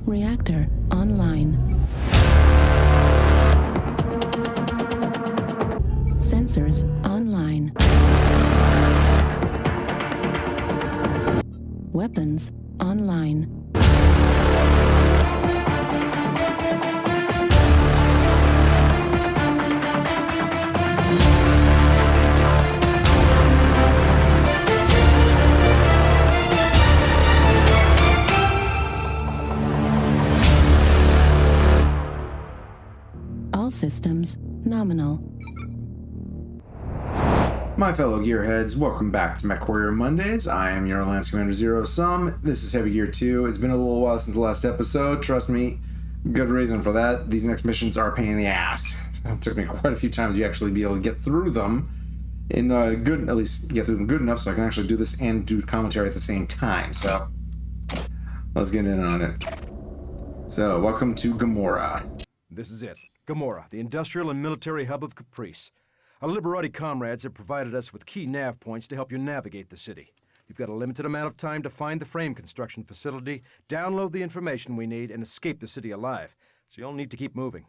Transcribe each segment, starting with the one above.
Reactor online. Sensors online. Weapons online. All systems nominal. My fellow gearheads, welcome back to MechWarrior Mondays. I am your Lance Commander Zero Sum. This is Heavy Gear 2. It's been a little while since the last episode. Trust me, good reason for that. These next missions are a pain in the ass. It took me quite a few times to actually be able to get through them in good, at least get through them good enough so I can actually do this and do commentary at the same time. So let's get in on it. So welcome to Gomorrah. This is it. Gomorrah, the industrial and military hub of Caprice. Our Liberati comrades have provided us with key nav points to help you navigate the city. You've got a limited amount of time to find the frame construction facility, download the information we need, and escape the city alive. So you'll need to keep moving.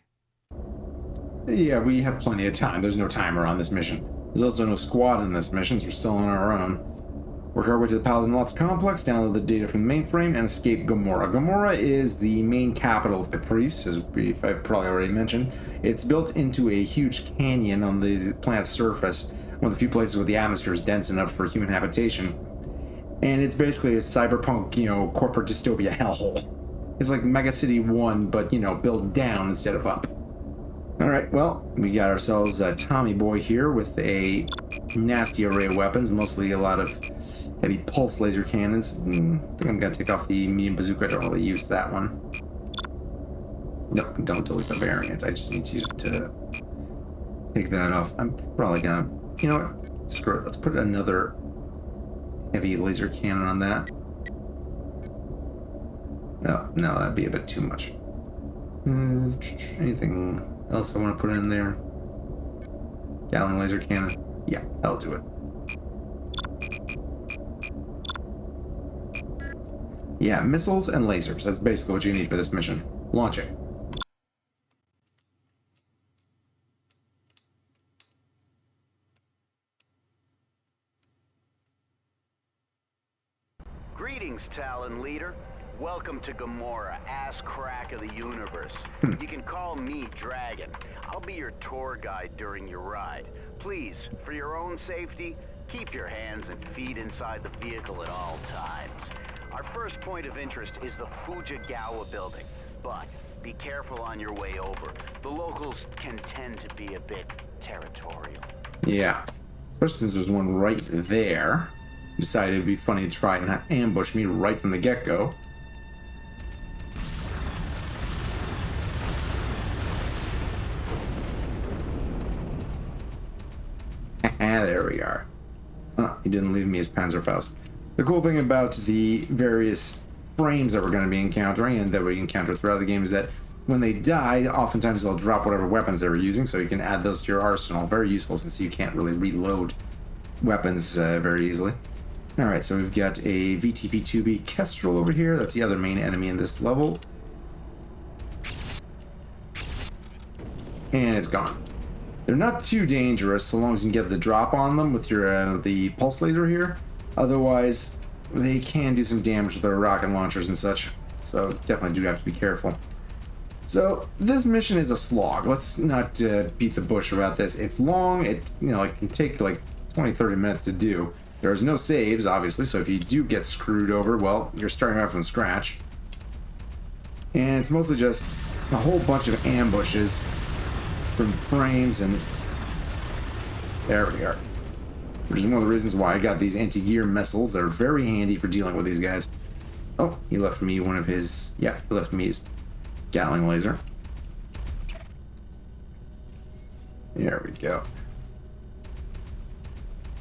Yeah, we have plenty of time. There's no timer on this mission. There's also no squad in this mission, so we're still on our own. Work our way to the Paladin Lots complex, download the data from the mainframe, and escape Gomorrah. Gomorrah is the main capital of Caprice, as I've probably already mentioned. It's built into a huge canyon on the planet's surface, one of the few places where the atmosphere is dense enough for human habitation. And it's basically a cyberpunk, corporate dystopia hellhole. It's like Mega City 1, but, built down instead of up. Alright, well, we got ourselves a Tommy boy here with a nasty array of weapons, mostly a lot of heavy pulse laser cannons. I think I'm gonna take off the medium bazooka. I don't really use that one. No, don't delete the variant. I just need you to take that off. I'm probably gonna, you know what? Screw it. Let's put another heavy laser cannon on that. No, that'd be a bit too much. Anything else I want to put in there? Gatling laser cannon. Yeah, that'll do it. Yeah, missiles and lasers. That's basically what you need for this mission. Launch it. Greetings, Talon Leader. Welcome to Gomorrah, ass crack of the universe. You can call me Dragon. I'll be your tour guide during your ride. Please, for your own safety, keep your hands and feet inside the vehicle at all times. Our first point of interest is the Fujagawa building, but be careful on your way over. The locals can tend to be a bit territorial. Yeah, especially since there's one right there. Decided it'd be funny to try and ambush me right from the get-go. There we are. He didn't leave me his Panzerfaust. The cool thing about the various frames that we're going to be encountering and that we encounter throughout the game is that when they die, oftentimes they'll drop whatever weapons they were using, so you can add those to your arsenal. Very useful since you can't really reload weapons very easily. Alright, so we've got a VTP-2B Kestrel over here. That's the other main enemy in this level. And it's gone. They're not too dangerous so long as you can get the drop on them with your the pulse laser here. Otherwise, they can do some damage with their rocket launchers and such. So definitely do have to be careful. So this mission is a slog. Let's not beat the bush about this. It's long. It can take like 20-30 minutes to do. There's no saves, obviously, so if you do get screwed over, well, you're starting out from scratch. And it's mostly just a whole bunch of ambushes from frames, and there we are. Which is one of the reasons why I got these anti-gear missiles. They're very handy for dealing with these guys. Oh, he left me one of his... Yeah, he left me his Gatling laser. There we go.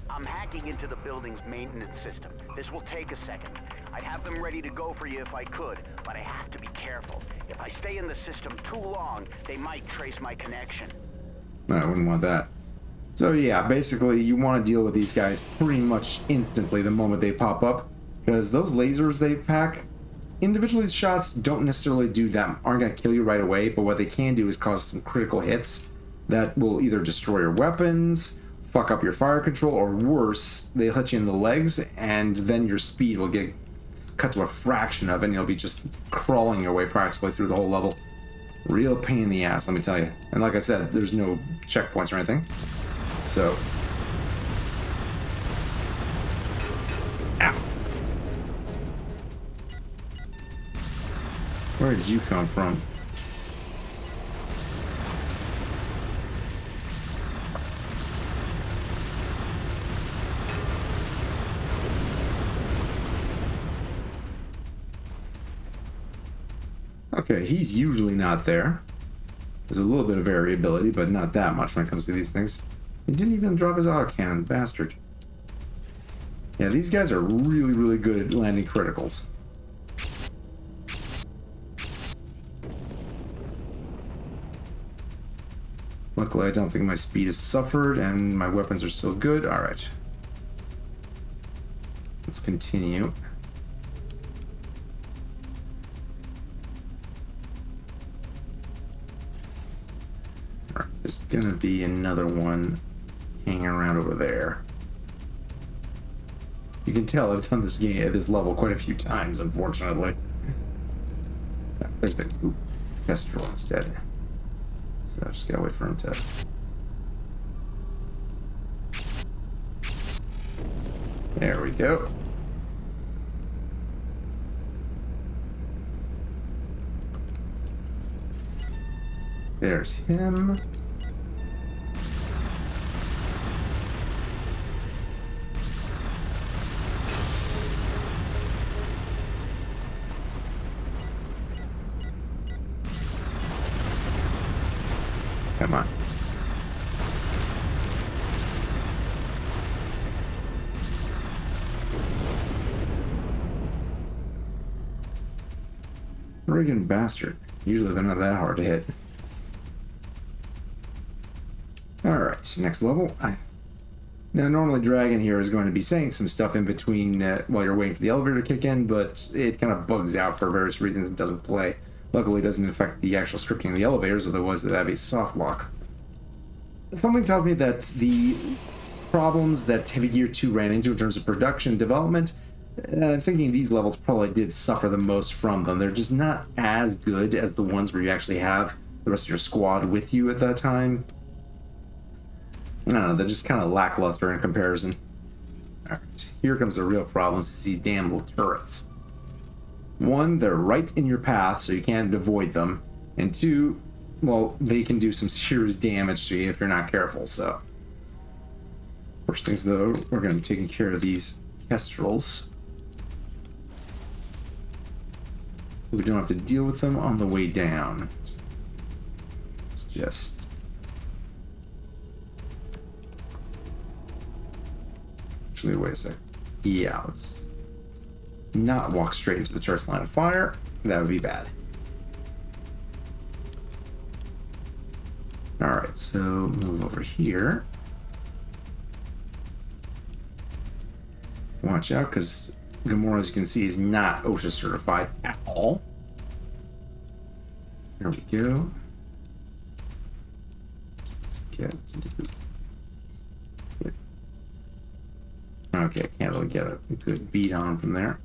I'm hacking into the building's maintenance system. This will take a second. I'd have them ready to go for you if I could, but I have to be careful. If I stay in the system too long, they might trace my connection. No, I wouldn't want that. So yeah, basically you want to deal with these guys pretty much instantly the moment they pop up, because those lasers they pack, Individually, these shots don't necessarily aren't going to kill you right away, but what they can do is cause some critical hits that will either destroy your weapons, fuck up your fire control, or worse, they'll hit you in the legs, and then your speed will get cut to a fraction of it, and you'll be just crawling your way practically through the whole level. Real pain in the ass, let me tell you. And like I said, there's no checkpoints or anything. So... Ow. Where did you come from? Okay, he's usually not there. There's a little bit of variability, but not that much when it comes to these things. He didn't even drop his autocannon, bastard. Yeah, these guys are really, really good at landing criticals. Luckily, I don't think my speed has suffered, and my weapons are still good. Alright. Let's continue. Alright, there's gonna be another one hanging around over there. You can tell I've done this game at this level quite a few times, unfortunately. There's the Kestrel instead. So I just gotta wait for him to... There we go. There's him. Come on. Friggin' bastard. Usually they're not that hard to hit. Alright, next level. Now, normally Dragon here is going to be saying some stuff in between while you're waiting for the elevator to kick in, but it kind of bugs out for various reasons and doesn't play. Luckily, it doesn't affect the actual scripting of the elevators, otherwise it'd have a soft lock. Something tells me that the problems that Heavy Gear 2 ran into in terms of production development, I'm thinking these levels probably did suffer the most from them. They're just not as good as the ones where you actually have the rest of your squad with you at that time. I don't know, they're just kind of lackluster in comparison. Alright, here comes the real problem, is these damn little turrets. One, they're right in your path, so you can't avoid them. And two, well, they can do some serious damage to you if you're not careful, so. First things though, we're going to be taking care of these Kestrels. So we don't have to deal with them on the way down. Let's just... Actually, wait a sec. Yeah, let's not walk straight into the turret's line of fire. That would be bad. Alright, so move over here. Watch out, because Gomorrah, as you can see, is not OSHA certified at all. There we go. Just get into the... Okay, I can't really get a good beat on from there.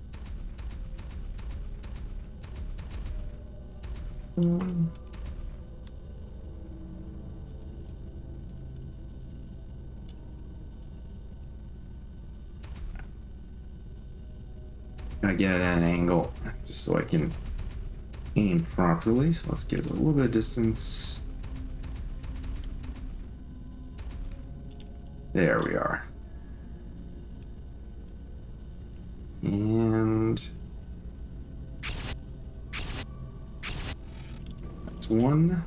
Gotta get it at an angle just so I can aim properly. So let's get a little bit of distance. There we are. And that's one.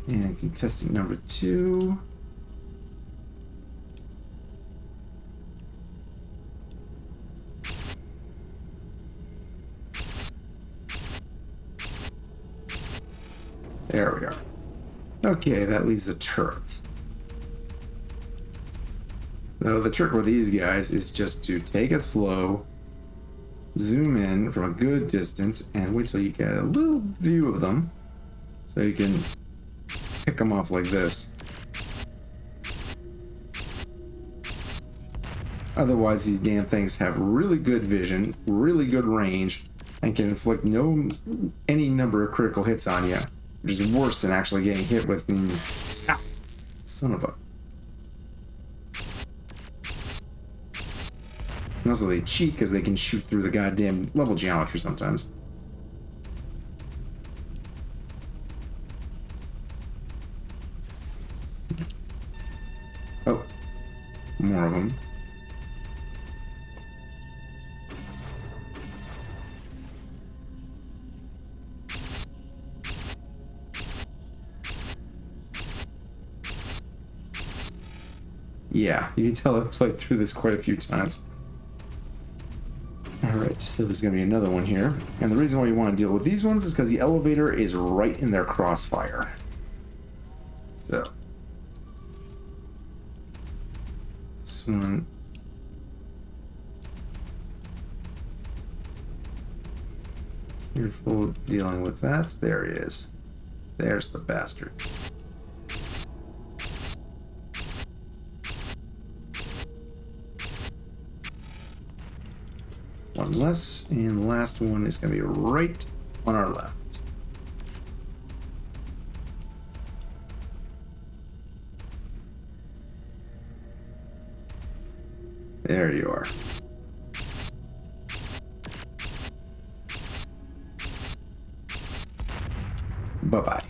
And contestant number 2. There we are. Okay, that leaves the turrets. So the trick with these guys is just to take it slow, zoom in from a good distance, and wait till you get a little view of them, so you can pick them off like this. Otherwise, these damn things have really good vision, really good range, and can inflict any number of critical hits on you, which is worse than actually getting hit with the... Ow! Son of a... And also they cheat because they can shoot through the goddamn level geometry sometimes. Oh. More of them. Yeah, you can tell I've played through this quite a few times. Alright, so there's going to be another one here. And the reason why you want to deal with these ones is because the elevator is right in their crossfire. So. This one. Careful dealing with that. There he is. There's the bastard. One less, and the last one is going to be right on our left. There you are. Bye-bye.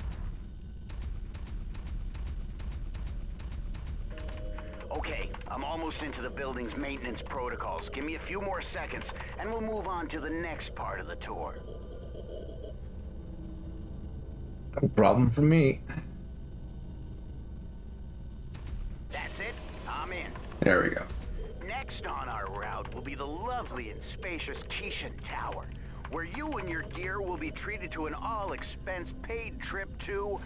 Okay, I'm almost into the building's maintenance protocols. Give me a few more seconds, and we'll move on to the next part of the tour. No problem for me. That's it. I'm in. There we go. Next on our route will be the lovely and spacious Keishan Tower, where you and your gear will be treated to an all-expense-paid trip to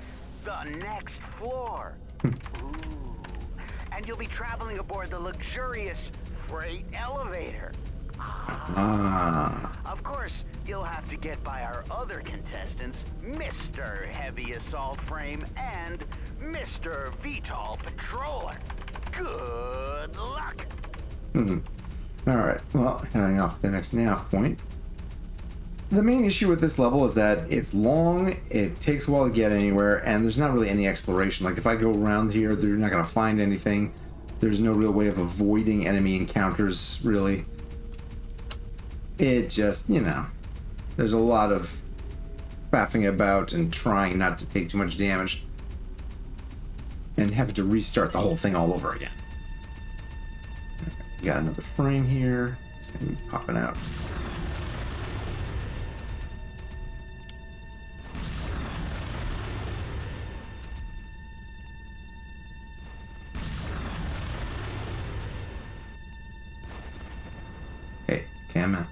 the next floor. Ooh. And you'll be traveling aboard the luxurious freight elevator. Of course, you'll have to get by our other contestants, Mr. Heavy Assault Frame and Mr. VTOL Patroller. Good luck! Alright, well, heading off to the next nav point. The main issue with this level is that it's long, it takes a while to get anywhere, and there's not really any exploration. Like, if I go around here, they're not going to find anything. There's no real way of avoiding enemy encounters, really. It just, you know, there's a lot of faffing about and trying not to take too much damage. And having to restart the whole thing all over again. Got another frame here. It's going to be popping out. Hey, Cam.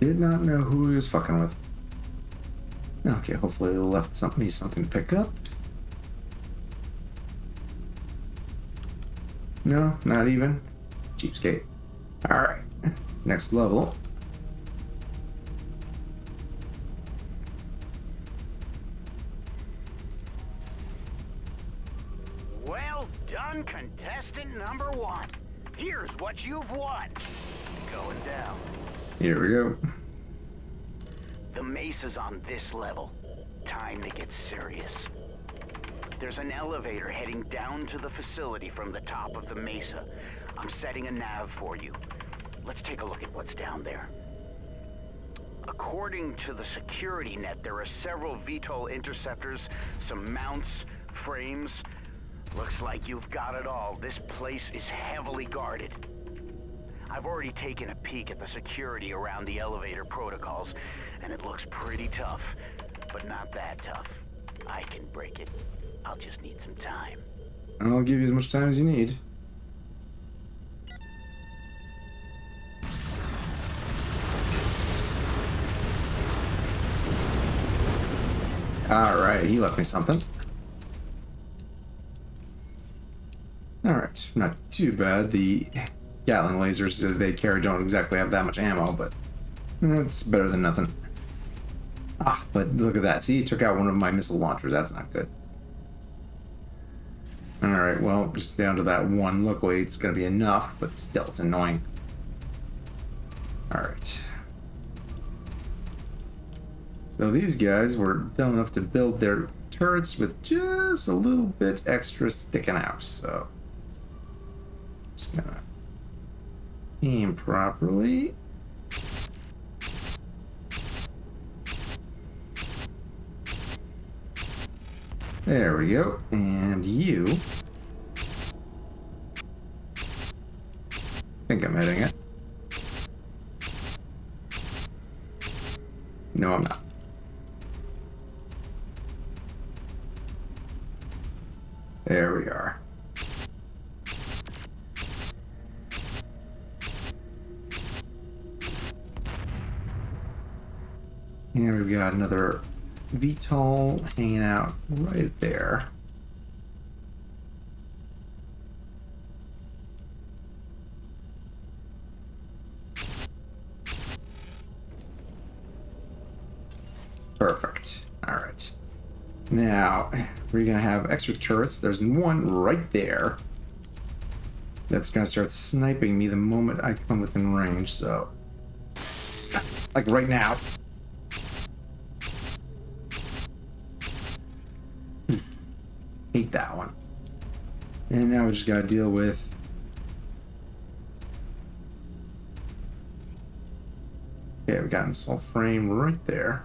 Did not know who he was fucking with. Okay, hopefully they left me something to pick up. No, not even. Cheapskate. Alright, next level. Well done, contestant number 1. Here's what you've won. Going down. Here we go. The mesa's on this level. Time to get serious. There's an elevator heading down to the facility from the top of the mesa. I'm setting a nav for you. Let's take a look at what's down there. According to the security net, there are several VTOL interceptors, some mounts, frames. Looks like you've got it all. This place is heavily guarded. I've already taken a peek at the security around the elevator protocols, and it looks pretty tough, but not that tough. I can break it. I'll just need some time. I'll give you as much time as you need. Alright, he left me something. Alright, not too bad. The Gatling lasers that they carry don't exactly have that much ammo, but that's better than nothing. Ah, but look at that. See, it took out one of my missile launchers. That's not good. Alright, well, just down to that one. Luckily, it's going to be enough, but still, it's annoying. Alright. So these guys were dumb enough to build their turrets with just a little bit extra sticking out, so... just gonna aim properly. There we go. And you... I think I'm hitting it. No, I'm not. There we are. And we've got another VTOL hanging out right there. Perfect. All right. Now, we're going to have extra turrets. There's one right there that's going to start sniping me the moment I come within range, so... like right now. Hate that one. And now we just got to deal with... okay, we got an assault frame right there.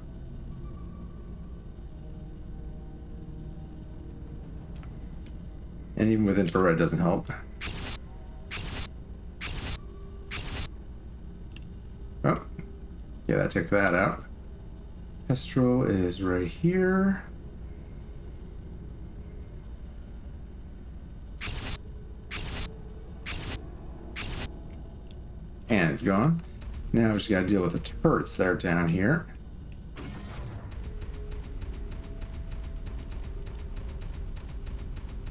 And even with infrared, it doesn't help. Oh, yeah, that took that out. Kestrel is right here. And it's gone. Now we just gotta deal with the turrets that are down here.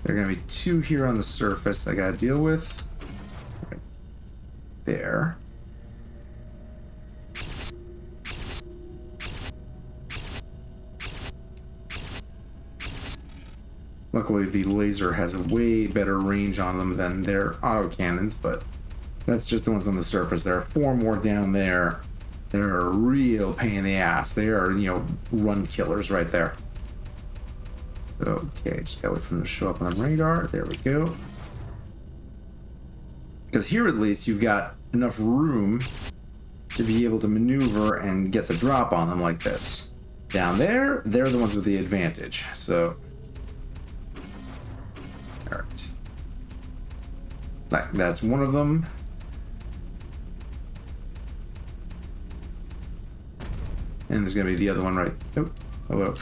There are going to be two here on the surface I got to deal with. Right there. Luckily, the laser has a way better range on them than their autocannons, but that's just the ones on the surface. There are four more down there. They're a real pain in the ass. They are, you know, run killers right there. Okay, just gotta wait for them to show up on the radar. There we go. Because here at least you've got enough room to be able to maneuver and get the drop on them like this. Down there, they're the ones with the advantage. So, alright. That's one of them. And there's gonna be the other one right. Oh, hello.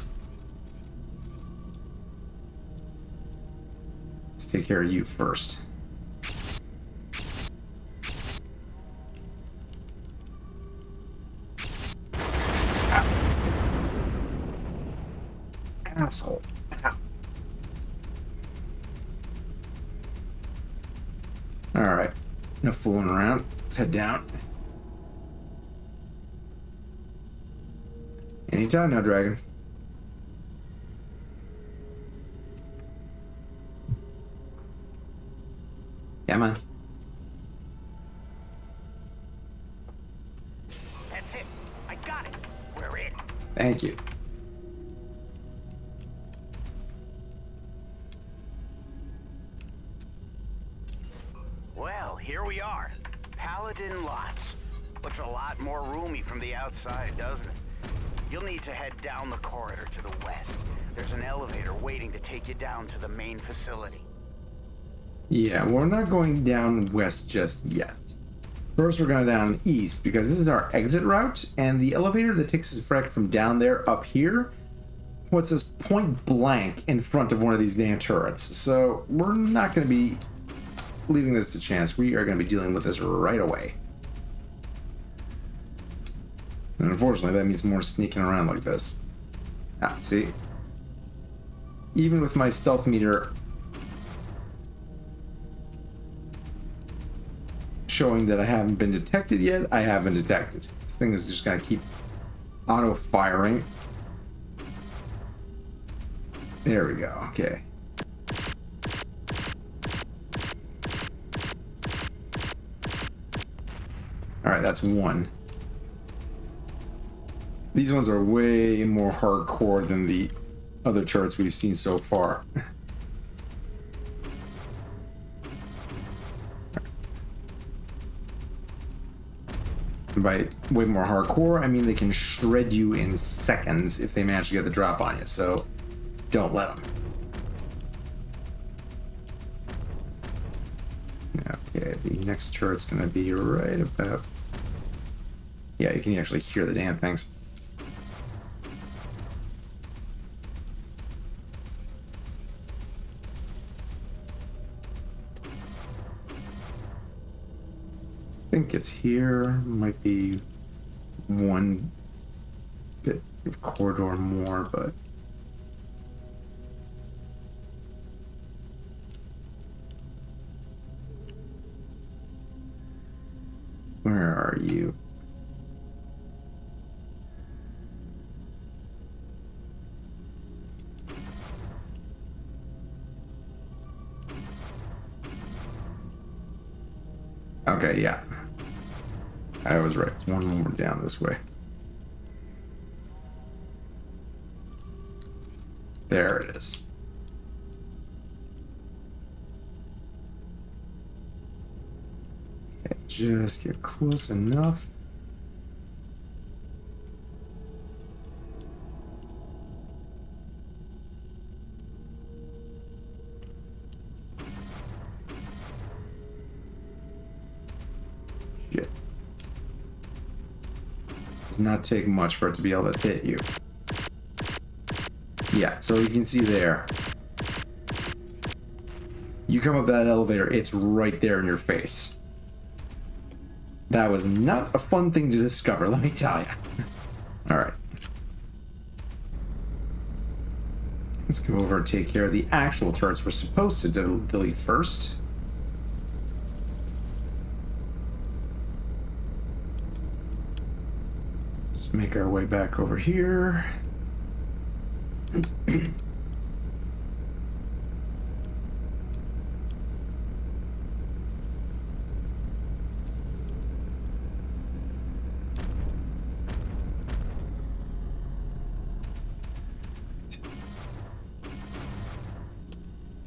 Let's take care of you first. Ow. Asshole. Ow. Alright. No fooling around. Let's head down. Anytime now, Dragon. Come on. That's it. I got it. We're in. Thank you. Well, here we are. Paladin Lots. Looks a lot more roomy from the outside, doesn't it? You'll need to head down the corridor to the west. There's an elevator waiting to take you down to the main facility. Yeah, we're not going down west just yet. First, we're going down east because this is our exit route, and the elevator that takes us from down there up here puts us point blank in front of one of these damn turrets. So we're not going to be leaving this to chance. We are going to be dealing with this right away. And unfortunately, that means more sneaking around like this. Ah, see? Even with my stealth meter showing that I haven't been detected yet, I have been detected. This thing is just going to keep auto-firing. There we go. Okay. Alright, that's one. These ones are way more hardcore than the other turrets we've seen so far. And by way more hardcore, I mean they can shred you in seconds if they manage to get the drop on you, so don't let them. Okay, the next turret's gonna be right about... Yeah, you can actually hear the damn things. I think it's here. Might be one bit of corridor more, but where are you? Okay, yeah. I was right. It's one more down this way. There it is. Okay, just get close enough. Shit. Does not take much for it to be able to hit you. Yeah, so you can see there. You come up that elevator, it's right there in your face. That was not a fun thing to discover, let me tell you. Alright. Let's go over and take care of the actual turrets we're supposed to delete first. Just make our way back over here.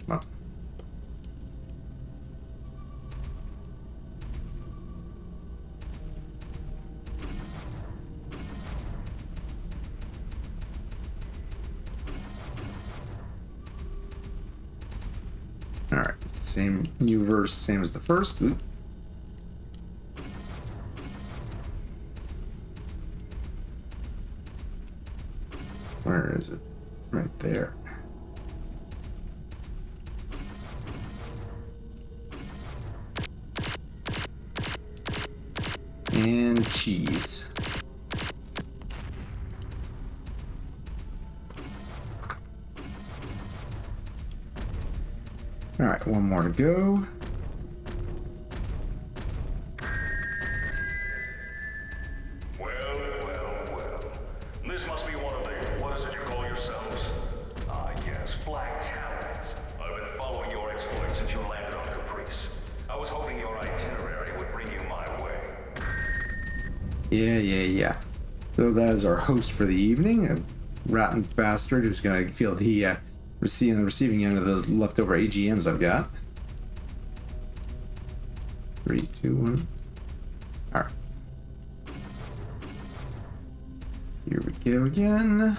Well. Alright, same new verse, same as the first. Oop. Where is it? Right there. And cheese. All right, one more to go. Well. This must be one of the, what is it you call yourselves? Ah, yes, Black Talons. I've been following your exploits since you landed on Caprice. I was hoping your itinerary would bring you my way. Yeah. So that is our host for the evening, a rotten bastard who's gonna feel the receiving end of those leftover AGMs I've got. 3, 2, 1. All right. Here we go again.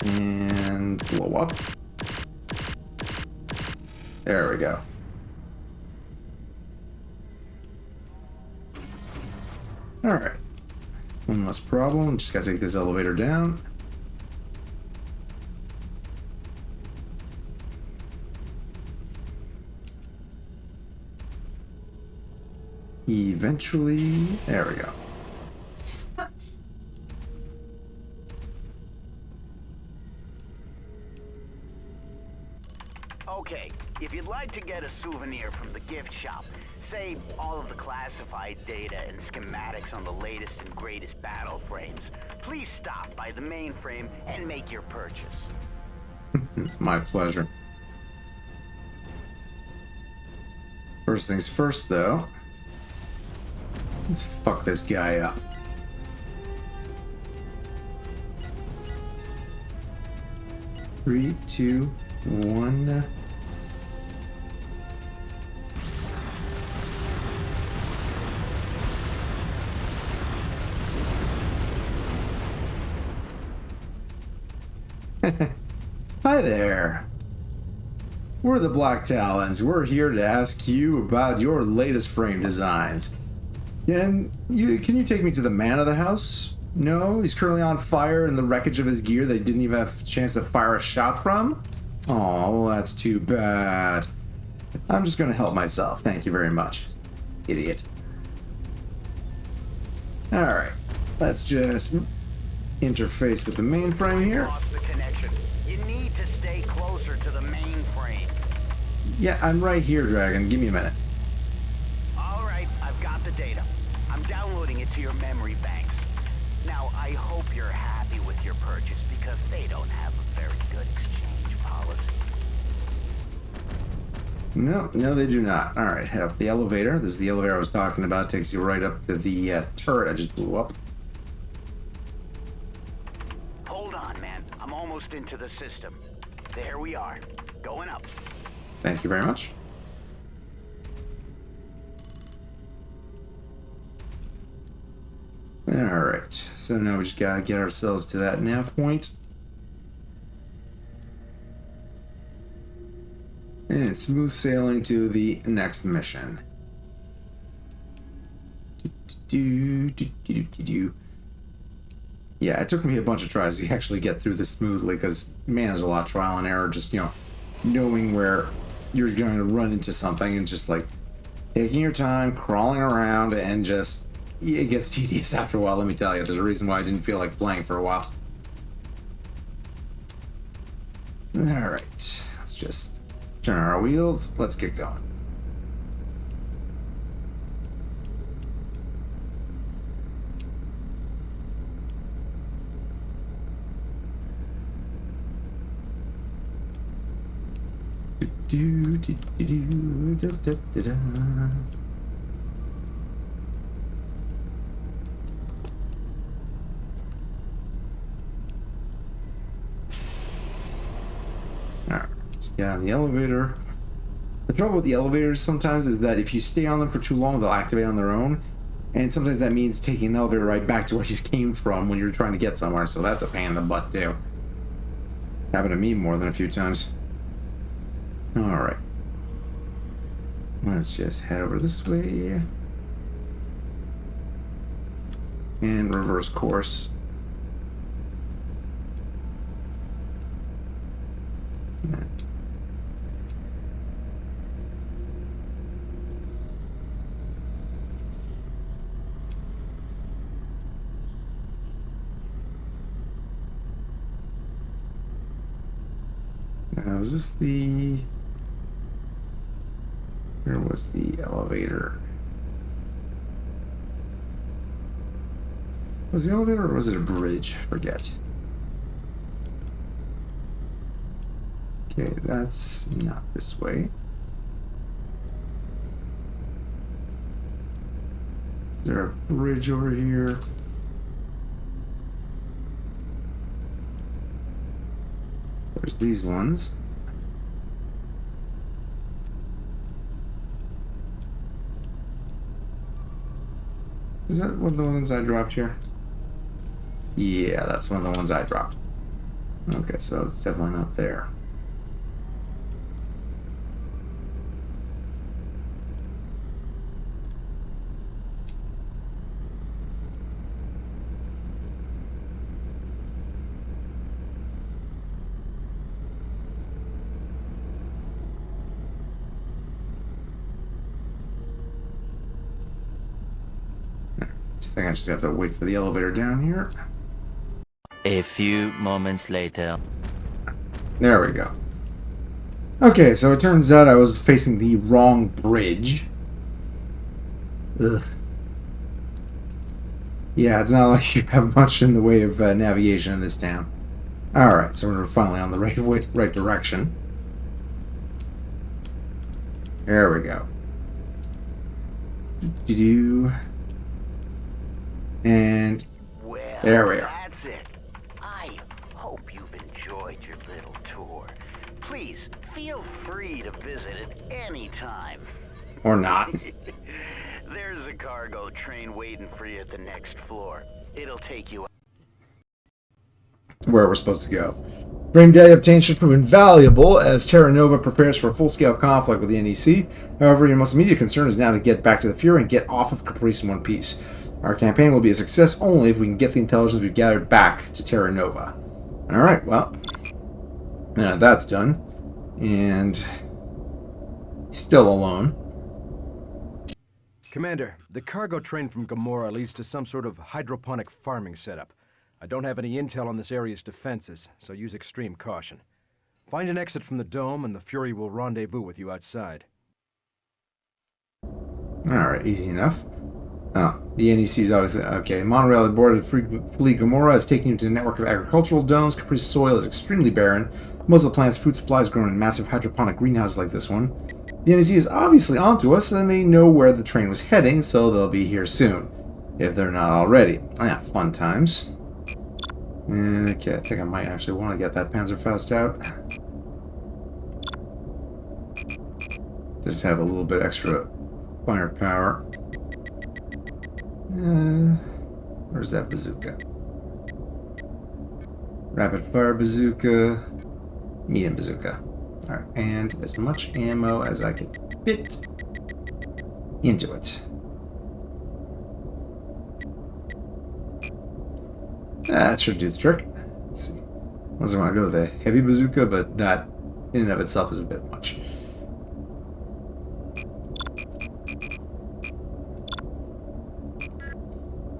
And blow up. There we go. Alright. One less problem. Just gotta take this elevator down. Eventually, there we go. Okay, if you'd like to get a souvenir from the gift shop, say all of the classified data and schematics on the latest and greatest battle frames, please stop by the mainframe and make your purchase. My pleasure. First things first, though. Let's fuck this guy up. Three, two, one. Hi there. We're the Black Talons. We're here to ask you about your latest frame designs. Can you take me to the man of the house? No, he's currently on fire in the wreckage of his gear that he didn't even have a chance to fire a shot from? Oh, well, that's too bad. I'm just going to help myself. Thank you very much, idiot. Alright, let's just interface with the mainframe here. Lost the connection. You need to stay closer to the mainframe. Yeah, I'm right here, Dragon. Give me a minute. Alright, I've got the data. I'm downloading it to your memory banks. Now, I hope you're happy with your purchase because they don't have a very good exchange policy. No, they do not. Alright, head up the elevator. This is the elevator I was talking about. Takes you right up to the turret I just blew up. Hold on, man. I'm almost into the system. There we are. Going up. Thank you very much. Alright, so now we just gotta get ourselves to that nav point. And smooth sailing to the next mission. Yeah, it took me a bunch of tries to actually get through this smoothly because, man, there's a lot of trial and error. Just, knowing where you're going to run into something and just, like, taking your time, crawling around, and just... it gets tedious after a while, let me tell you. There's a reason why I didn't feel like playing for a while. Alright, let's just turn our wheels. Let's get going. Alright, let's get on the elevator. The trouble with the elevators sometimes is that if you stay on them for too long, they'll activate on their own. And sometimes that means taking an elevator right back to where you came from when you're trying to get somewhere, so that's a pain in the butt too. Happened to me more than a few times. Alright. Let's just head over this way. And reverse course. Now, is this the... where was the elevator? Was the elevator or was it a bridge? Forget. Okay, that's not this way. Is there a bridge over here? There's these ones. Is that one of the ones I dropped here? Yeah, that's one of the ones I dropped. Okay, so it's definitely not there. think I just have to wait for the elevator down here. A few moments later. There we go. Okay, so it turns out I was facing the wrong bridge. Ugh. Yeah, it's not like you have much in the way of navigation in this town. Alright, so we're finally on the right direction. There we go. And Well, there we are. that's it. I hope you've enjoyed your little tour. Please, feel free to visit at any time. Or not. There's a cargo train waiting for you at the next floor. It'll take you Where we're supposed to go. Brain data obtained should prove invaluable as Terra Nova prepares for a full-scale conflict with the NEC. However, your most immediate concern is now to get back to the Fury and get off of Caprice in one piece. Our campaign will be a success only if we can get the intelligence we've gathered back to Terra Nova. Alright, well, that's done. And still alone. Commander, the cargo train from Gomorrah leads to some sort of hydroponic farming setup. I don't have any intel on this area's defenses, so use extreme caution. Find an exit from the dome, and the Fury will rendezvous with you outside. Alright, easy enough. Oh, the NEC is obviously... Okay, monorail aboard Fleet Gomorrah is taking you to a network of agricultural domes. Caprice soil is extremely barren. Most of the plant's food supplies grown in massive hydroponic greenhouses like this one. The NEC is obviously onto us, and they know where the train was heading, so they'll be here soon. If they're not already. Yeah, fun times. Okay, I think I might actually want to get that Panzerfaust out. Just have a little bit extra firepower. Where's that bazooka? Rapid fire bazooka. Medium bazooka. Alright, and as much ammo as I can fit into it. That should do the trick. Let's see. Unless I want to go with a heavy bazooka, but that in and of itself is a bit much.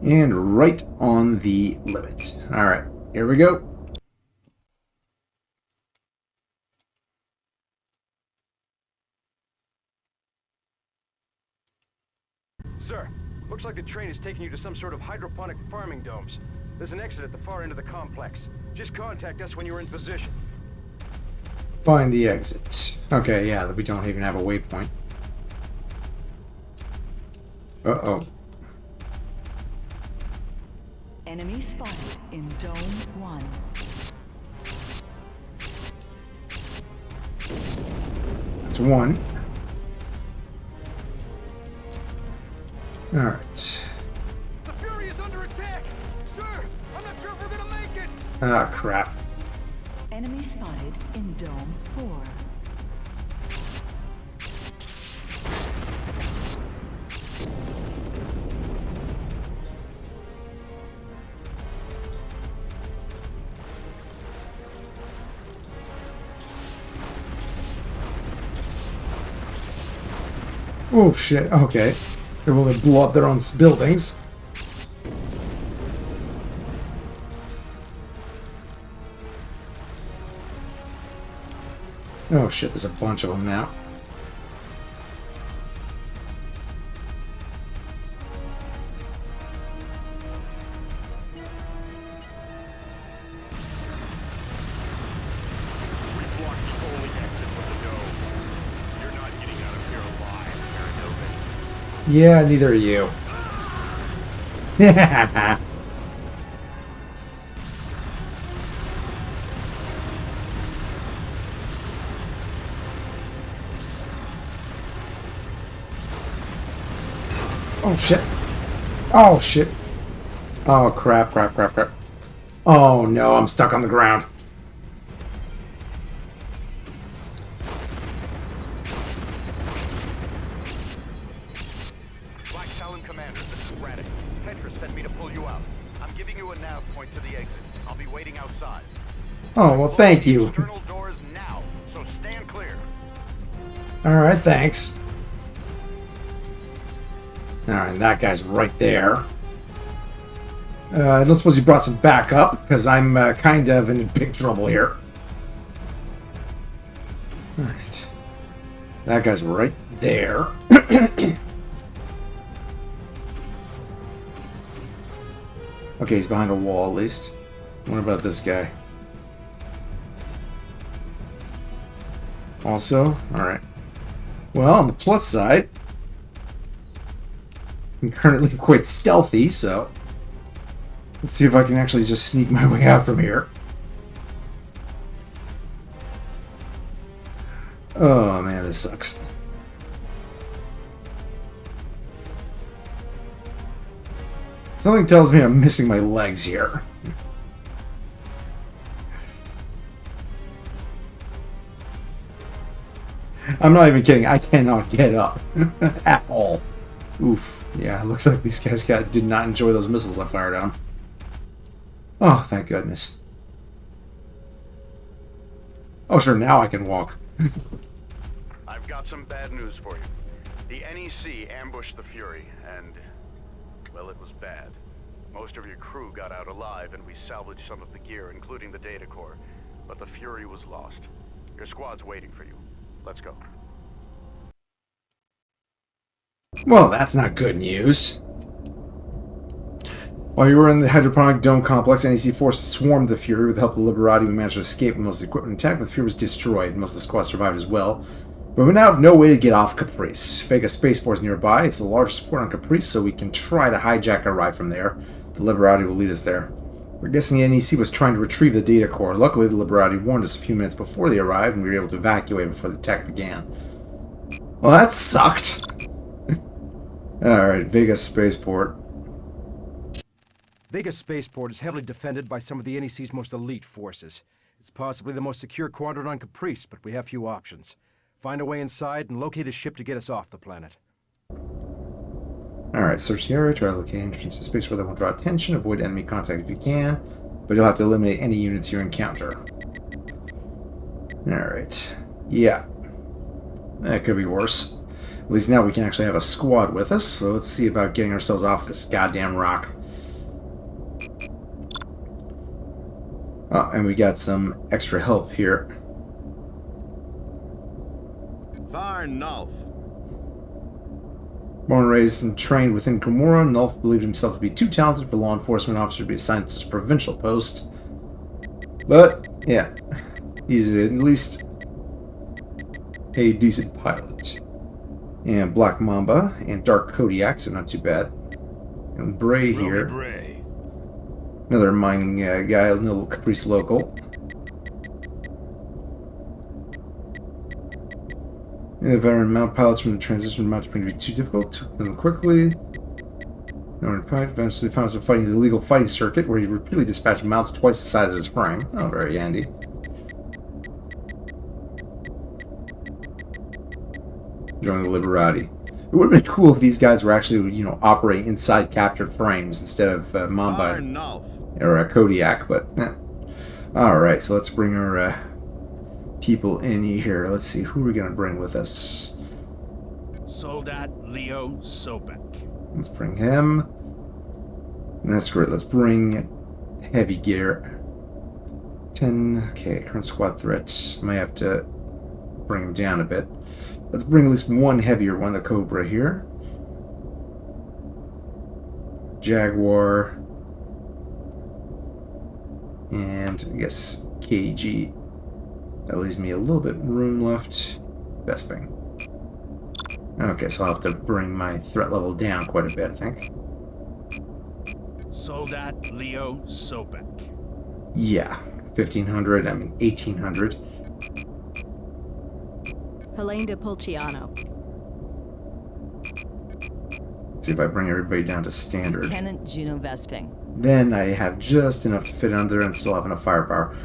And right on the limit. Alright, here we go. Sir, looks like the train is taking you to some sort of hydroponic farming domes. There's an exit at the far end of the complex. Just contact us when you're in position. Find the exit. Okay, yeah, we don't even have a waypoint. Uh-oh. Enemy spotted in Dome 1. That's one. Alright. The Fury is under attack! Sir, I'm not sure if we're gonna make it! Ah, crap. Enemy spotted in Dome 4. Oh, shit. Okay. They will blow up their own buildings. Oh, shit. There's a bunch of them now. Yeah, neither are you. Oh shit. Oh shit. Oh crap, crap, crap, crap. Oh no, I'm stuck on the ground. Oh, well, thank you. Alright, thanks. Alright, that guy's right there. I don't suppose you brought some backup, because I'm kind of in big trouble here. Alright. That guy's right there. Okay, he's behind a wall at least. What about this guy? Also? Alright. Well, on the plus side, I'm currently quite stealthy, so let's see if I can actually just sneak my way out from here. Oh man, this sucks. Something tells me I'm missing my legs here. I'm not even kidding. I cannot get up at all. Oof. Yeah, it looks like these guys did not enjoy those missiles I fired at them. Oh, thank goodness. Oh, sure, now I can walk. I've got some bad news for you. The NEC ambushed the Fury, and, well, it was bad. Most of your crew got out alive, and we salvaged some of the gear, including the data core. But the Fury was lost. Your squad's waiting for you. Let's go. Well, that's not good news. While you were in the hydroponic dome complex, NEC forces swarmed the Fury. With the help of the Liberati, we managed to escape most of the equipment intact, but the Fury was destroyed. Most of the squad survived as well. But we now have no way to get off Caprice. Vega Spaceport is nearby. It's the largest port on Caprice, so we can try to hijack a ride from there. The Liberati will lead us there. We're guessing the NEC was trying to retrieve the data core. Luckily, the Liberati warned us a few minutes before they arrived, and we were able to evacuate before the attack began. Well, that sucked. Alright, Vega Spaceport. Vega Spaceport is heavily defended by some of the NEC's most elite forces. It's possibly the most secure quadrant on Caprice, but we have few options. Find a way inside and locate a ship to get us off the planet. Alright, search the area, try to locate entrance to space where they won't draw attention, avoid enemy contact if you can, but you'll have to eliminate any units you encounter. Alright. Yeah. That could be worse. At least now we can actually have a squad with us, so let's see about getting ourselves off this goddamn rock. Oh, and we got some extra help here. Thar Nulf. Born and raised and trained within Gomorrah, Nulf believed himself to be too talented for a law enforcement officer to be assigned to such a provincial post. But, yeah, he's at least a decent pilot. And Black Mamba and Dark Kodiak, so not too bad. And Bray here. Bray. Another mining guy, a little Caprice local. The veteran mount pilots from the transition mount appeared to be too difficult. Took them quickly. Eventually found himself fighting the illegal fighting circuit, where he repeatedly dispatched mounts twice the size of his frame. Oh, very handy. Joining the Liberati. It would have been cool if these guys were actually, you know, operating inside captured frames instead of Mamba or Kodiak, but alright, so let's bring our people in here. Let's see, who are we going to bring with us? Soldat Leo Sobek. Let's bring him. That's great. Let's bring heavy gear. 10. Okay, current squad threats. Might have to bring him down a bit. Let's bring at least one heavier one, the Cobra here. Jaguar. And I guess KG. That leaves me a little bit room left. Vesping. Okay, so I'll have to bring my threat level down quite a bit, I think. Soldat Leo Sobek. Yeah, 1500, I mean 1800. Helene de Pulciano. Let's see if I bring everybody down to standard. Lieutenant Juno Vesping. Then I have just enough to fit under and still have enough firepower.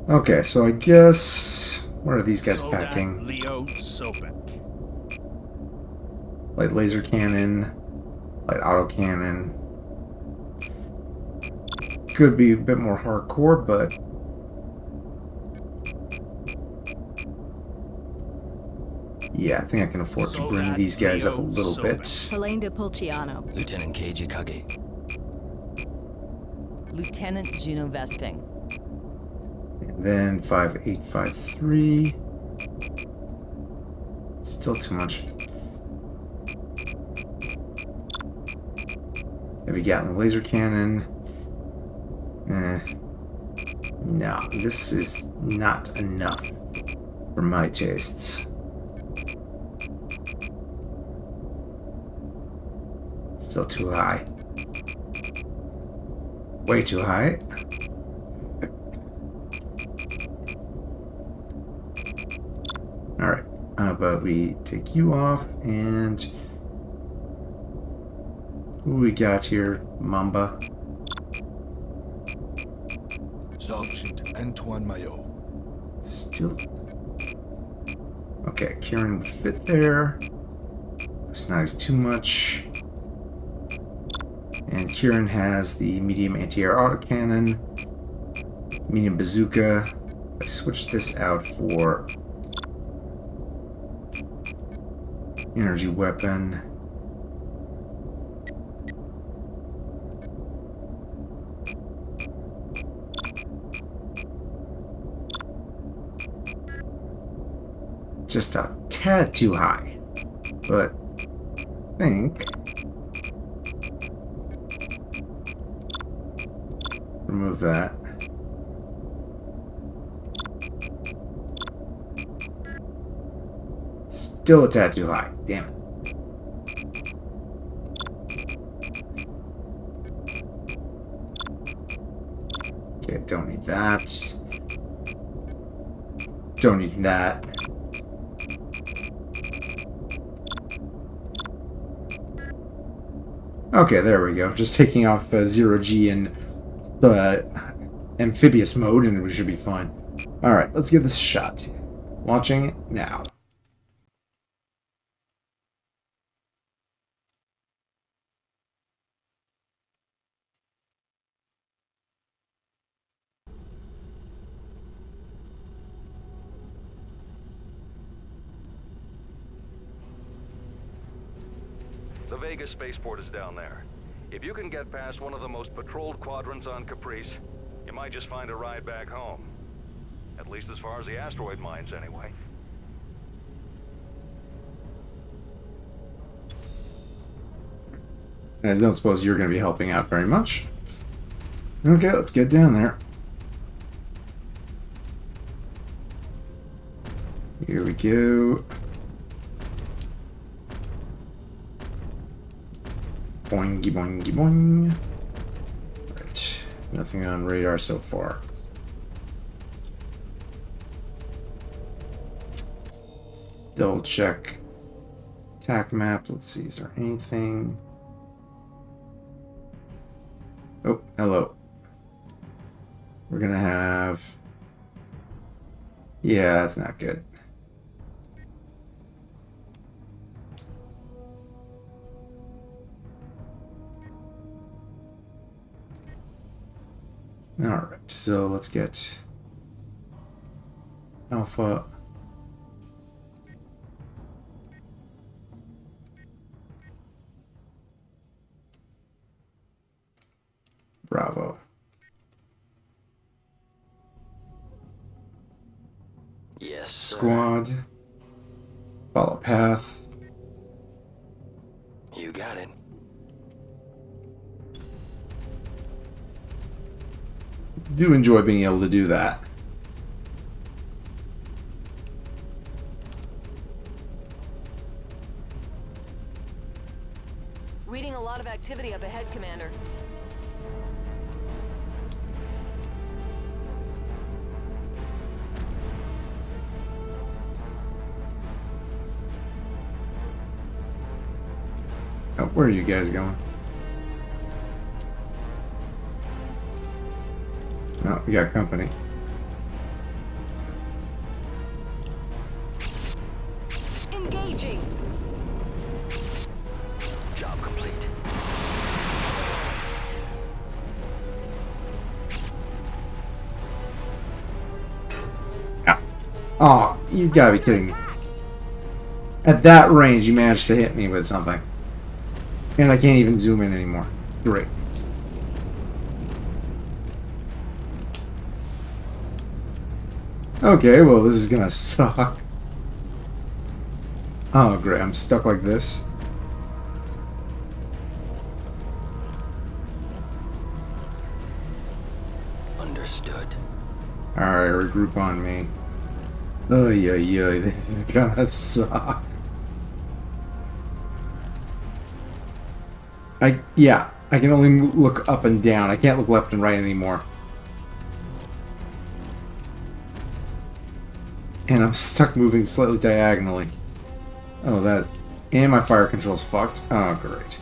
Okay, so I guess... What are these guys Soldat packing? Leo Sobek. Light laser cannon, light auto cannon. Could be a bit more hardcore, but yeah, I think I can afford to bring these guys up a little bit. Helene de Pulciano. Lieutenant Keiji Kage. Lieutenant Juno Vesping. And then 5853. Still too much. Heavy Gatling laser cannon. No, this is not enough for my tastes. Still too high. Way too high. Alright, how about we take you off and... Who we got here? Mamba. Sergeant Antoine Maillot. Still... Okay, Kieran would fit there. Snags too much. And Kieran has the medium anti-air autocannon, medium bazooka. I switched this out for energy weapon. Just a tad too high, but I think remove that. Still a tad too high. Damn it. Okay, don't need that. Don't need that. Okay, there we go. Just taking off 0G in amphibious mode and we should be fine. Alright, let's give this a shot. Launching now. The Vega Spaceport is down there. If you can get past one of the most patrolled quadrants on Caprice, you might just find a ride back home. At least as far as the asteroid mines, anyway. I don't suppose you're going to be helping out very much. Okay, let's get down there. Here we go. Boingy, boingy, boing. Right. Nothing on radar so far. Double check. Attack map. Let's see. Is there anything? Oh, hello. We're gonna have... Yeah, that's not good. Alright, so let's get Alpha. Bravo. Yes, Squad. Follow path. you got it. Do enjoy being able to do that. Reading a lot of activity up ahead, Commander. Oh, where are you guys going? Oh, we got company. Engaging. Job complete. Ow. Oh, you gotta be kidding me. At that range, you managed to hit me with something. And I can't even zoom in anymore. Great. Okay, well, this is gonna suck. Oh, great. I'm stuck like this. Understood. Alright, regroup on me. Oh, yeah, this is gonna suck. I can only look up and down. I can't look left and right anymore. And I'm stuck moving slightly diagonally. Oh, that... And my fire control's fucked. Oh, great.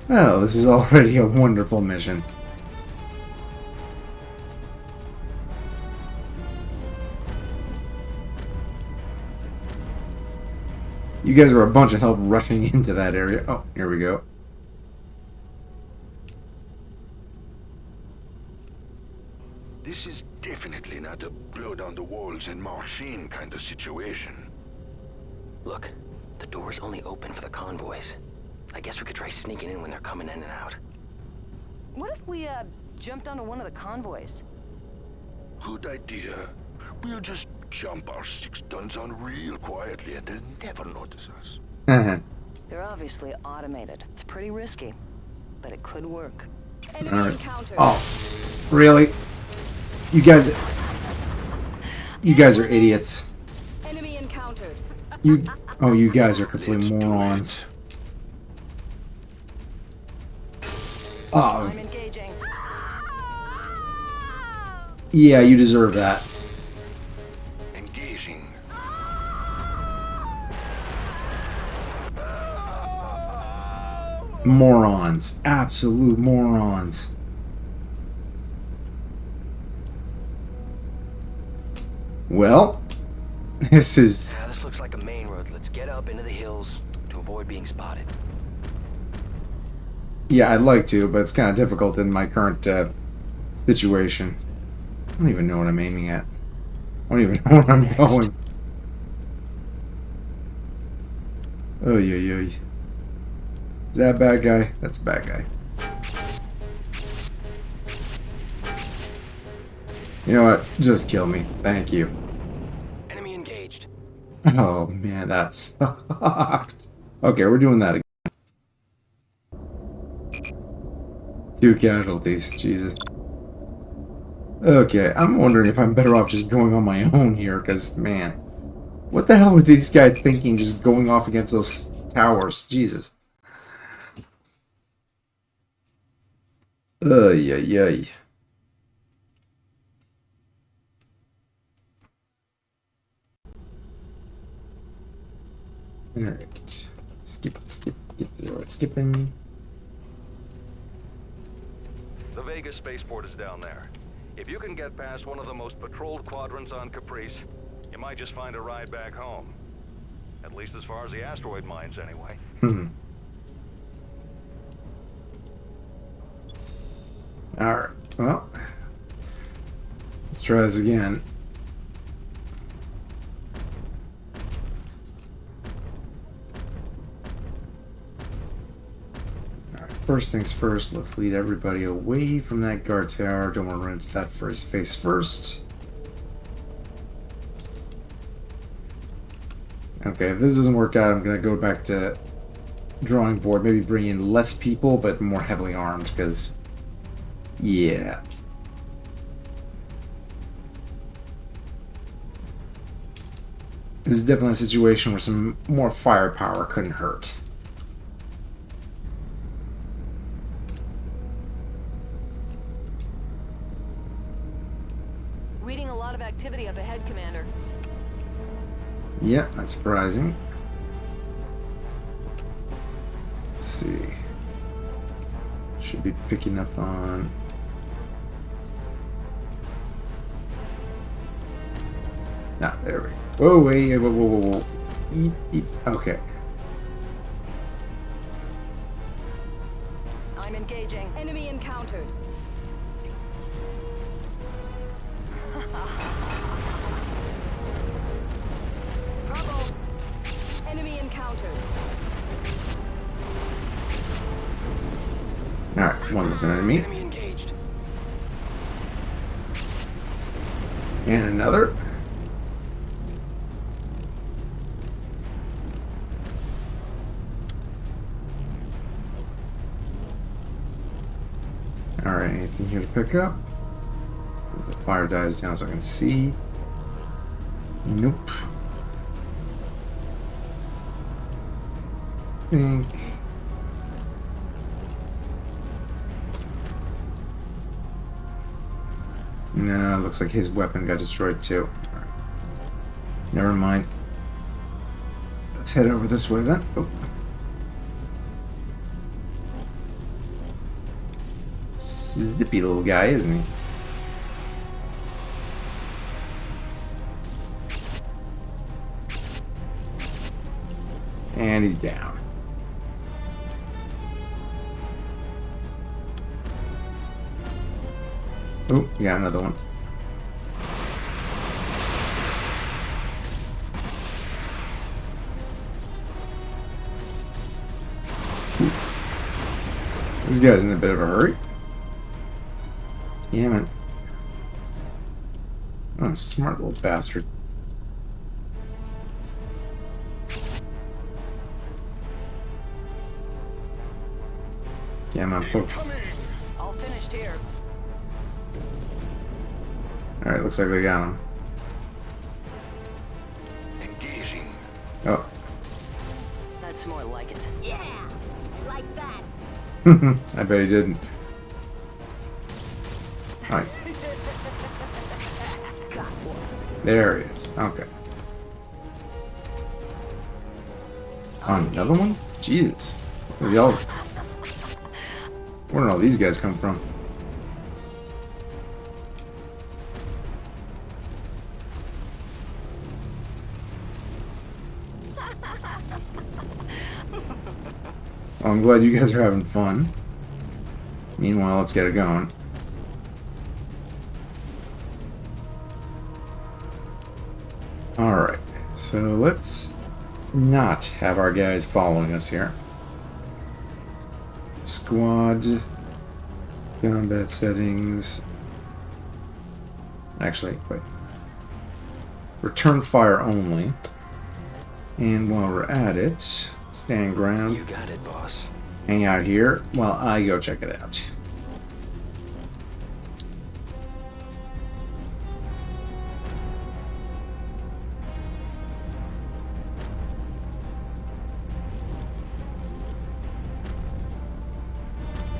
Well, this is already a wonderful mission. You guys were a bunch of help rushing into that area. Oh, here we go. This is definitely not a blow down the walls and march in kind of situation. Look, the door's only open for the convoys. I guess we could try sneaking in when they're coming in and out. What if we, jumped onto one of the convoys? Good idea. We'll just jump our 6 tons on real quietly and they'll never notice us. They're obviously automated. It's pretty risky, but it could work. Alright. Oh, really? You guys are idiots. Enemy encountered. You guys are complete morons. Oh. I'm engaging. Yeah, you deserve that. Engaging. Morons. Absolute morons. Well, this is... This looks like a main road. Let's get up into the hills to avoid being spotted. Yeah, I'd like to, but it's kind of difficult in my current situation. I don't even know what I'm aiming at. I don't even know where I'm going. Oh, yeah. Is that a bad guy? That's a bad guy. You know what? Just kill me. Thank you. Enemy engaged. Oh, man, that sucked. Okay, we're doing that again. 2 casualties. Jesus. Okay, I'm wondering if I'm better off just going on my own here, because, man, what the hell were these guys thinking just going off against those towers? Jesus. Yeah. Alright. Skip, 0, skipping. The Vega Spaceport is down there. If you can get past one of the most patrolled quadrants on Caprice, you might just find a ride back home. At least as far as the asteroid mines, anyway. Alright, well, let's try this again. Alright, first things first, let's lead everybody away from that guard tower. Don't want to run into that face first. Okay, if this doesn't work out, I'm going to go back to drawing board. Maybe bring in less people, but more heavily armed, because... yeah. This is definitely a situation where some more firepower couldn't hurt. Reading a lot of activity up ahead, Commander. Yeah, not surprising. Let's see. Should be picking up on... ah, there we go. Oh, wait, whoa. Eep. Okay. I'm engaging. Enemy encountered. Trouble. Enemy encountered. Alright, one was an enemy. Enemy engaged. another. Alright, anything here to pick up? As the fire dies down so I can see. Nope. Think. No, it looks like his weapon got destroyed too. All right. Never mind. Let's head over this way then. Oh. Zippy little guy, isn't he? And he's down. Oh, we got another one. Ooh. This guy's in a bit of a hurry. Yeah, man. Oh, smart little bastard. Yeah, man. All finished here. Alright, looks like they got him. Engaging. Oh. That's more like it. Yeah, like that. I bet he didn't. Nice. There he is. Okay. On another one? Jesus. Where y'all? Where did all these guys come from? Well, I'm glad you guys are having fun. Meanwhile, let's get it going. Alright, so let's not have our guys following us here. Squad, combat settings. Actually, wait. Return fire only. And while we're at it, stand ground. You got it, boss. Hang out here while I go check it out.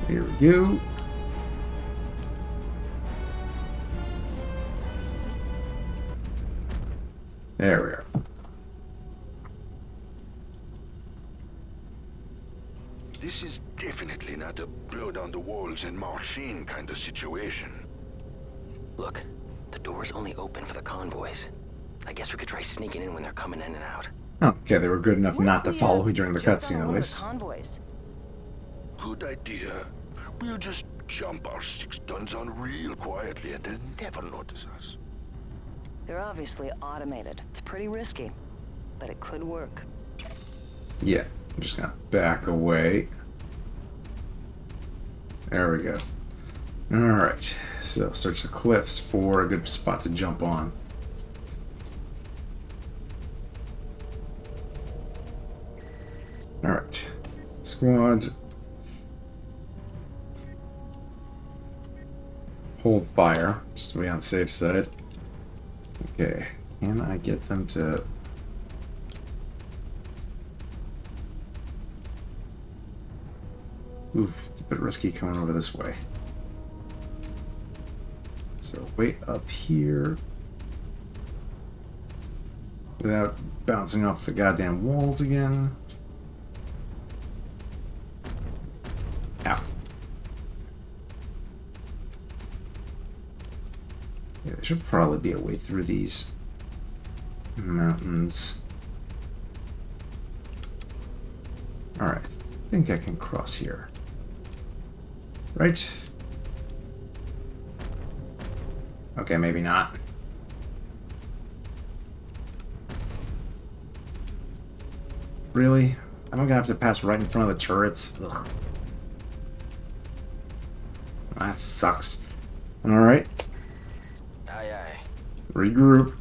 Here we go. There we are. This is definitely not a blow down the walls and march in kind of situation. Look, the door's only open for the convoys. I guess we could try sneaking in when they're coming in and out. Okay, they were good enough not to follow me during the cutscene at least. Convoys. Good idea. We'll just jump our 6 tons on real quietly and they'll never notice us. They're obviously automated. It's pretty risky, but it could work. Yeah, I'm just gonna back away. There we go. Alright, so search the cliffs for a good spot to jump on. Alright, squad. Hold fire, just to be on the safe side. Okay, can I get them to... Oof, it's a bit risky coming over this way. So wait up here. Without bouncing off the goddamn walls again. Ow. Yeah, there should probably be a way through these mountains. Alright, I think I can cross here. Right? Okay, maybe not. Really? Am I gonna have to pass right in front of the turrets? Ugh. That sucks. Alright. Aye, aye. Regroup.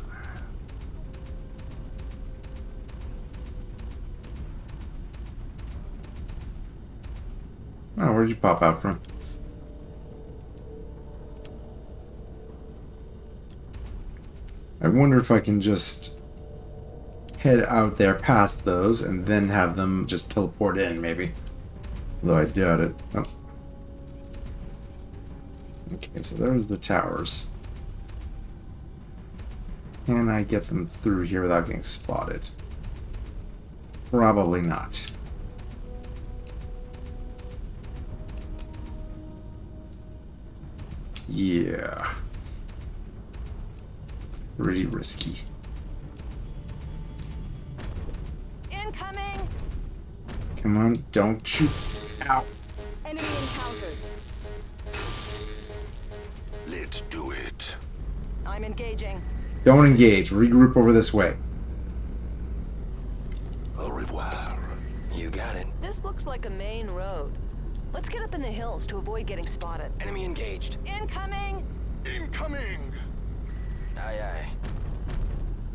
Oh, where'd you pop out from? I wonder if I can just head out there past those and then have them just teleport in, maybe. Though I doubt it. Oh. Okay, so there's the towers. Can I get them through here without getting spotted? Probably not. Yeah. Pretty risky. Incoming! Come on, don't shoot. Ow. Enemy encountered. Let's do it. I'm engaging. Don't engage. Regroup over this way. Au revoir. You got it. This looks like a main road. Let's get up in the hills to avoid getting spotted. Enemy engaged. Incoming! Incoming! Aye, aye.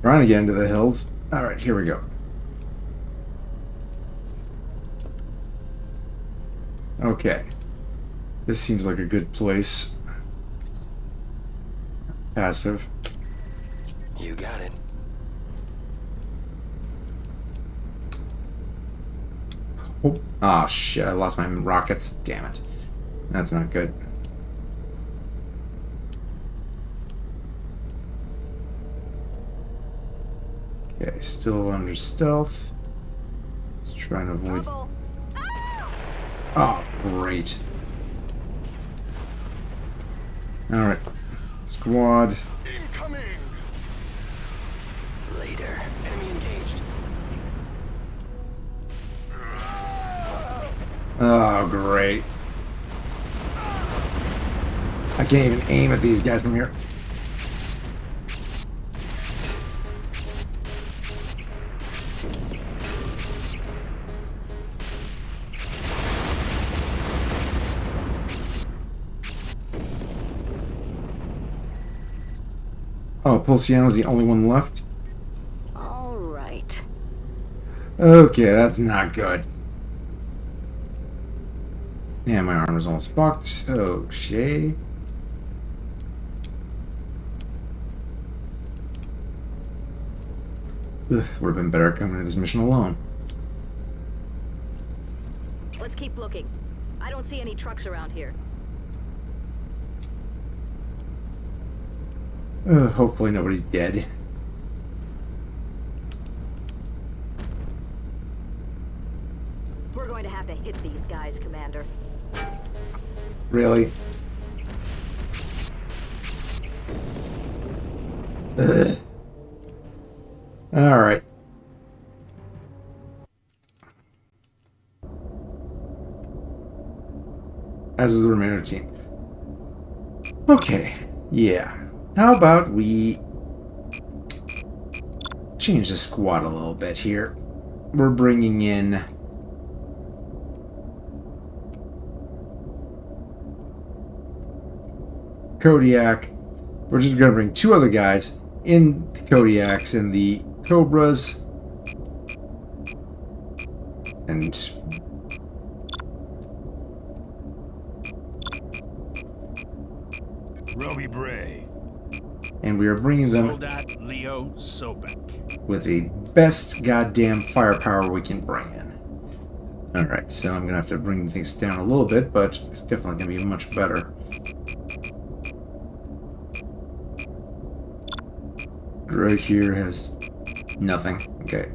Trying to get into the hills. Alright, here we go. Okay. This seems like a good place. Passive. You got it. Oh, ah, shit, I lost my rockets. Damn it. That's not good. Okay, still under stealth. Let's try and avoid... Oh, great. Alright. Squad. Incoming! Later. Enemy engaged. Oh, great. I can't even aim at these guys from here. Oh, Pulciano's the only one left? All right. Okay, that's not good. Yeah, my armor's almost fucked. Oh, Shay. Would have been better coming to this mission alone. Let's keep looking. I don't see any trucks around here. Hopefully nobody's dead. We're going to have to hit these guys, Commander. Really? Ugh. All right. As with the remainder of the team. Okay. Yeah. How about we change the squad a little bit here? We're bringing in Kodiak. We're just going to bring two other guys in the Kodiaks and the Cobras. And Roby Bray. and we are bringing them Soldat Leo Sobek. with the best goddamn firepower we can bring in. Alright, so I'm gonna have to bring things down a little bit, but it's definitely gonna be much better. Greg here has nothing. Okay,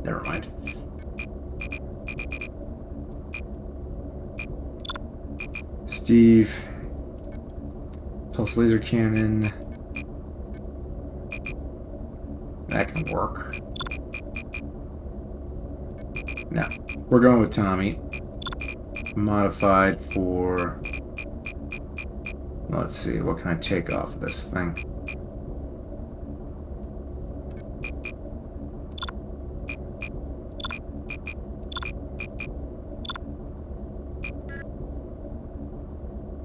never mind. Steve, pulse laser cannon. That can work. No, we're going with Tommy. Modified for... Let's see, what can I take off of this thing?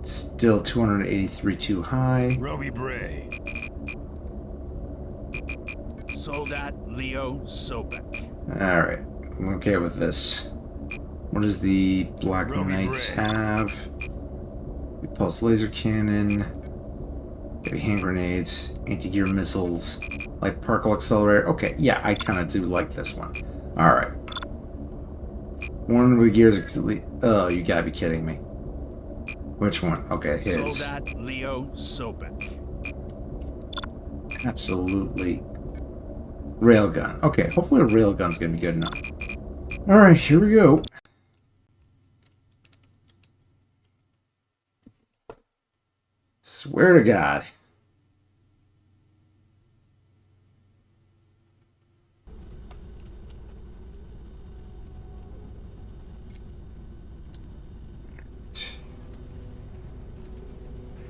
Still 283 too high. Roby Bray. Soldat Leo Sobek. Alright, I'm okay with this. What does the Black Ruby Knight Red. have? Pulse laser cannon, heavy hand grenades, anti-gear missiles, light particle accelerator. Okay, yeah, I kind of do like this one. Alright. One with gears. Oh, you gotta be kidding me. Which one? Okay, his. Soldat Leo Sobek. Absolutely. Railgun. Okay, hopefully a railgun's gonna be good enough. Alright, here we go. Swear to God.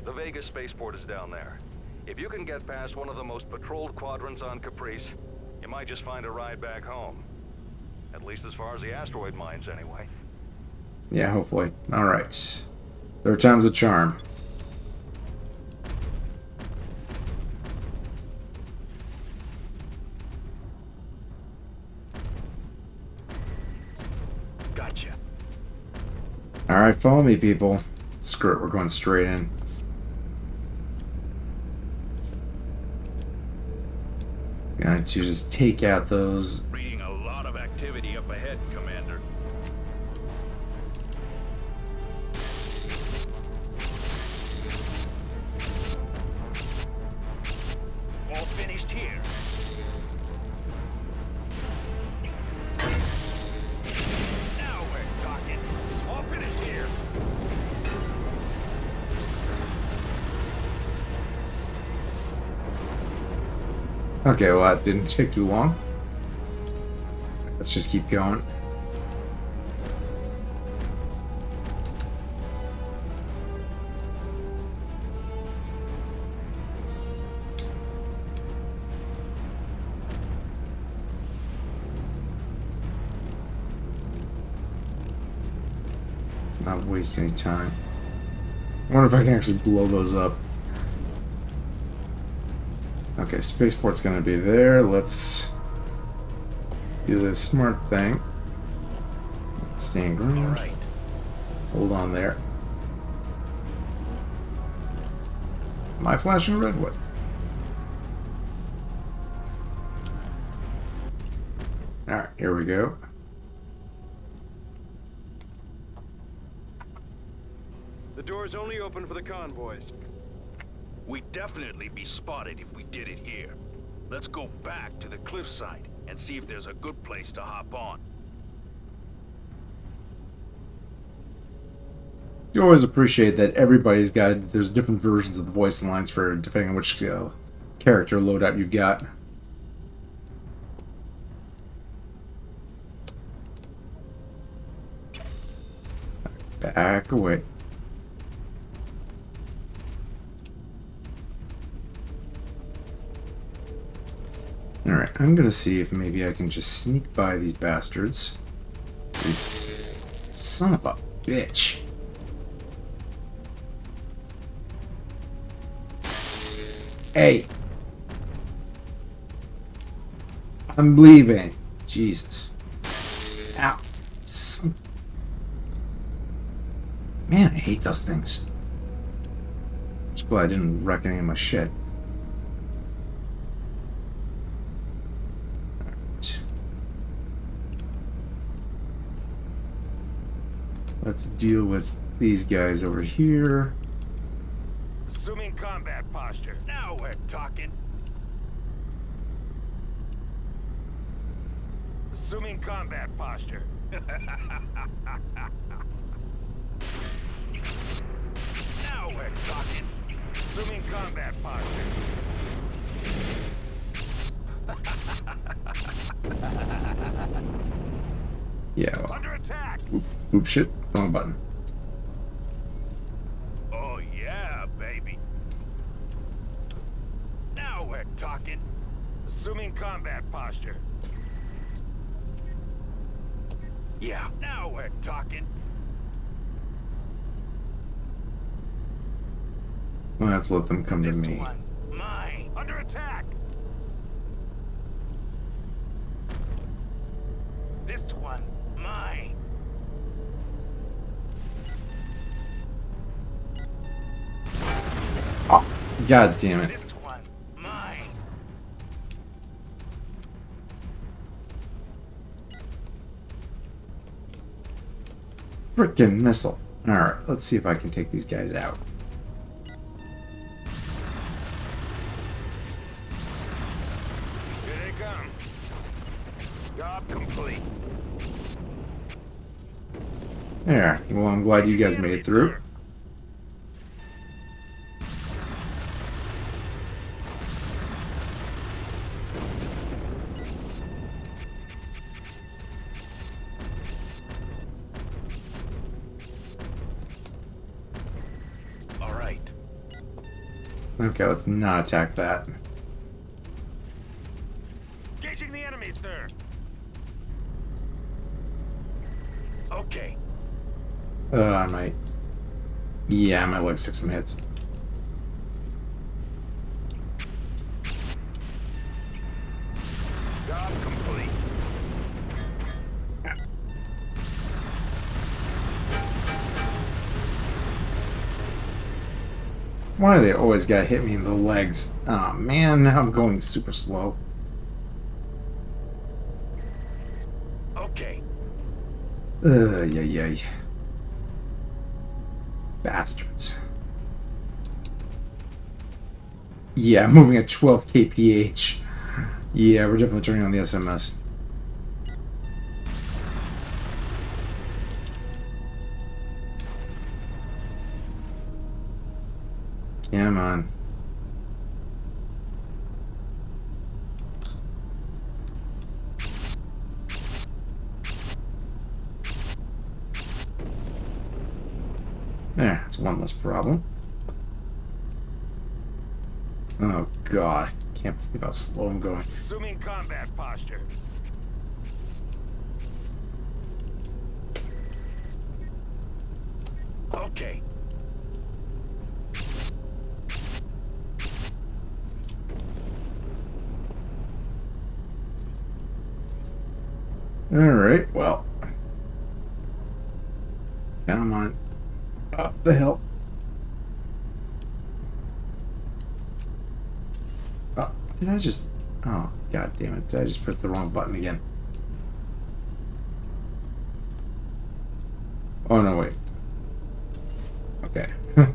The Vega Spaceport is down there. If you can get past one of the most patrolled quadrants on Caprice, you might just find a ride back home. At least as far as the asteroid mines, anyway. Yeah, hopefully. Alright. Third time's a charm. Gotcha. Alright, follow me, people. Screw it, we're going straight in. Going to just take out those. Reading a lot of activity up ahead, Commander. All finished here. Now we're talking. All finished here. Okay, well, that didn't take too long. Let's just keep going. Let's not waste any time. I wonder if I can actually blow those up. Okay, Spaceport's gonna be there. Let's do the smart thing. Stand ground. Right. Hold on there. Am I flashing redwood? Alright, here we go. The door's only open for the convoys. We'd definitely be spotted if we did it here. Let's go back to the cliffside and see if there's a good place to hop on. You always appreciate that everybody's got, there's different versions of the voice lines for depending on which character loadout you've got. Back away. Alright, I'm gonna see if maybe I can just sneak by these bastards. Son of a bitch. Hey! I'm leaving. Jesus. Ow. Man, I hate those things. Just glad I didn't wreck any of my shit. Let's deal with these guys over here. Assuming combat posture. Now we're talking. Assuming combat posture. Now we're talking. Assuming combat posture. Yeah. Well. Under attack. Oop, shit. Wrong button. Oh yeah, baby. Now we're talking. Assuming combat posture. Yeah, now we're talking. Well, let's let them come to me. Mine. Under attack. This one, mine. Oh, god damn it. This one, mine. Frickin' missile. Alright, let's see if I can take these guys out. Here they come. Job complete. There. Well, I'm glad you guys made it through. All right. Okay, let's not attack that. Engaging the enemy, sir. Okay. I might. Yeah, I might like 6 some hits. Job complete. Why do they always gotta hit me in the legs? Oh man, now I'm going super slow. Okay. Yeah. Bastards. Yeah, I'm moving at 12 kph. Yeah, we're definitely turning on the SMS. Come on. There, that's one less problem. Oh god, can't believe how slow I'm going. Assuming combat posture. Okay. Alright, well. Come on. Up the hill. Oh, did I just... Oh, god damn it. Did I just press the wrong button again? Oh, no, wait. Okay. I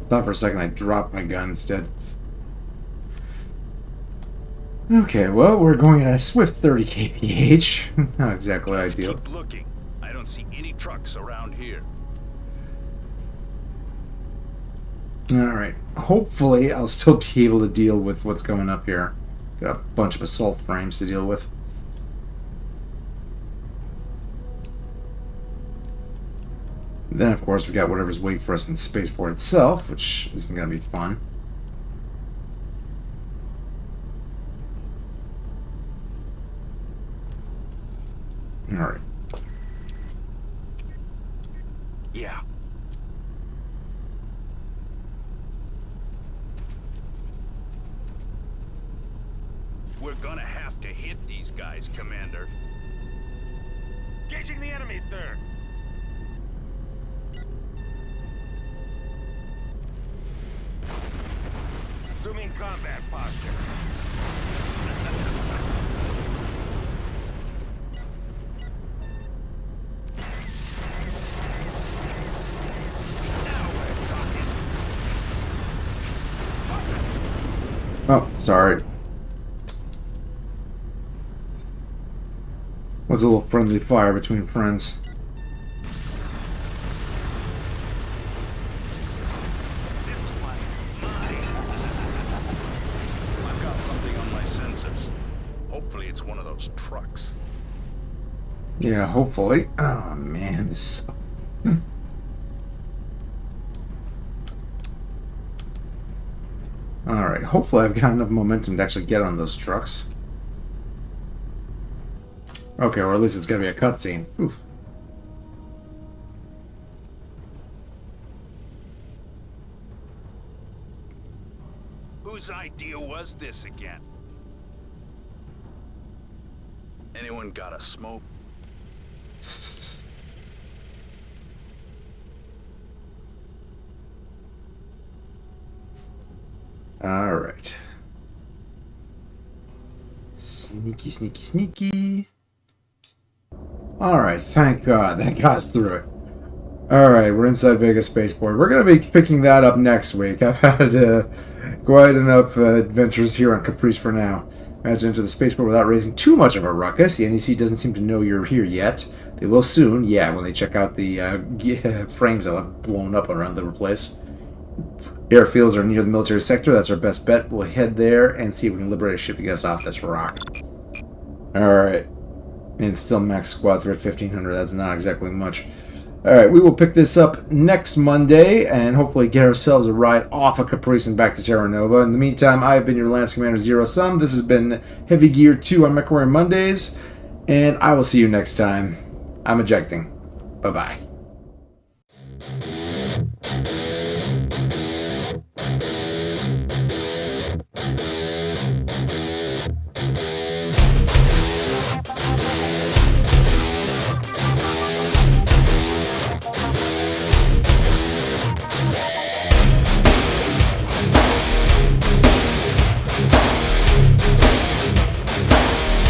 thought for a second I dropped my gun instead. Okay, well, we're going at a swift 30 kph. Not exactly ideal. Keep looking. I don't see any trucks around here. Alright, hopefully I'll still be able to deal with what's coming up here. Got a bunch of assault frames to deal with. Then, of course, we got whatever's waiting for us in Spaceport itself, which isn't going to be fun. Alright. Yeah. We're gonna have to hit these guys, Commander. Engaging the enemy, sir. Assuming combat posture. Oh, sorry. What's a little friendly fire between friends? I've got something on my sensors. Hopefully it's one of those trucks. Yeah, hopefully. Oh man, this sucks. Alright, hopefully I've got enough momentum to actually get on those trucks. Okay, or at least it's gonna be a cutscene. Oof. Whose idea was this again? Anyone got a smoke? All right. Sneaky, sneaky, sneaky. All right, thank God that got us through it. All right, we're inside Vega Spaceport. We're going to be picking that up next week. I've had quite enough adventures here on Caprice for now. Managed to enter the spaceport without raising too much of a ruckus. The NEC doesn't seem to know you're here yet. They will soon, yeah, when they check out the frames that have blown up around the place. Airfields are near the military sector. That's our best bet. We'll head there and see if we can liberate a ship to get us off this rock. Alright. And still max squad threat 1500. That's not exactly much. Alright, we will pick this up next Monday and hopefully get ourselves a ride off of Caprice and back to Terra Nova. In the meantime, I've been your Lance Commander Zero Sum. This has been Heavy Gear 2 on MechWarrior Mondays. And I will see you next time. I'm ejecting. Bye-bye.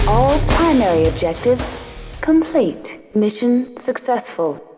All primary objectives complete. Mission successful.